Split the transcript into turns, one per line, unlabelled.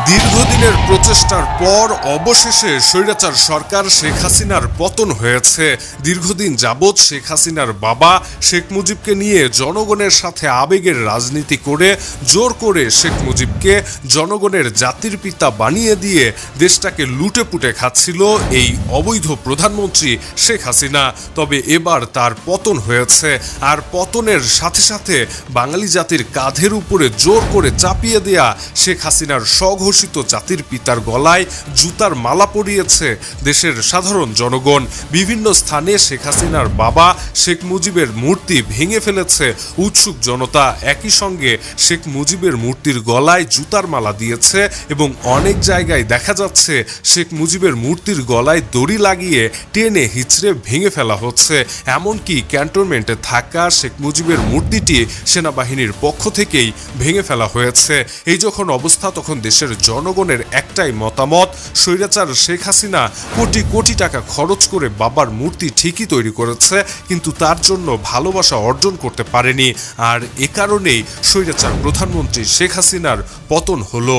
দীর্ঘদিনের প্রচেষ্টার পর অবশেষে স্বৈরাচার সরকার শেখ হাসিনার পতন হয়েছে। দীর্ঘদিন যাবৎ শেখ হাসিনার বাবা শেখ মুজিবকে নিয়ে জনগণের সাথে আবেগের রাজনীতি করে জোর করে শেখ মুজিবকে জনগণের জাতির পিতা বানিয়ে দিয়ে দেশটাকে লুটে পুটে খাচ্ছিল এই অবৈধ প্রধানমন্ত্রী শেখ হাসিনা। তবে এবার তার পতন হয়েছে, আর পতনের সাথে সাথে বাঙালি জাতির কাঁধের উপরে জোর করে চাপিয়ে দেয়া শেখ হাসিনার স্বঘোষিত জাতির পিতার গলায় জুতার মালা পরিয়েছে দেশের সাধারণ জনগণ। বিভিন্ন স্থানে শেখ হাসিনার বাবা শেখ মুজিবের মূর্তি ভেঙে ফেলেছে উৎসুক জনতা। একই সঙ্গে শেখ মুজিবের মূর্তির গলায় জুতার মালা দিয়েছে এবং অনেক জায়গায় দেখা যাচ্ছে শেখ মুজিবের মূর্তির গলায় দড়ি লাগিয়ে টেনে হিচড়ে ভেঙে ফেলা হচ্ছে। এমনকি ক্যান্টনমেন্টে থাকা শেখ মুজিবের মূর্তিটি সেনাবাহিনীর পক্ষ থেকেই ভেঙে ফেলা হয়েছে। এই যখন অবস্থা, তখন দেশের জনগণের একটাই মতামত, স্বৈরাচার শেখ হাসিনা কোটি কোটি টাকা খরচ করে বাবার মূর্তি ঠিকই তৈরি করেছে, কিন্তু তার জন্য ভালোবাসা অর্জন করতে পারেনি। আর এ কারণেই স্বৈরাচার প্রধানমন্ত্রী শেখ হাসিনার পতন হলো।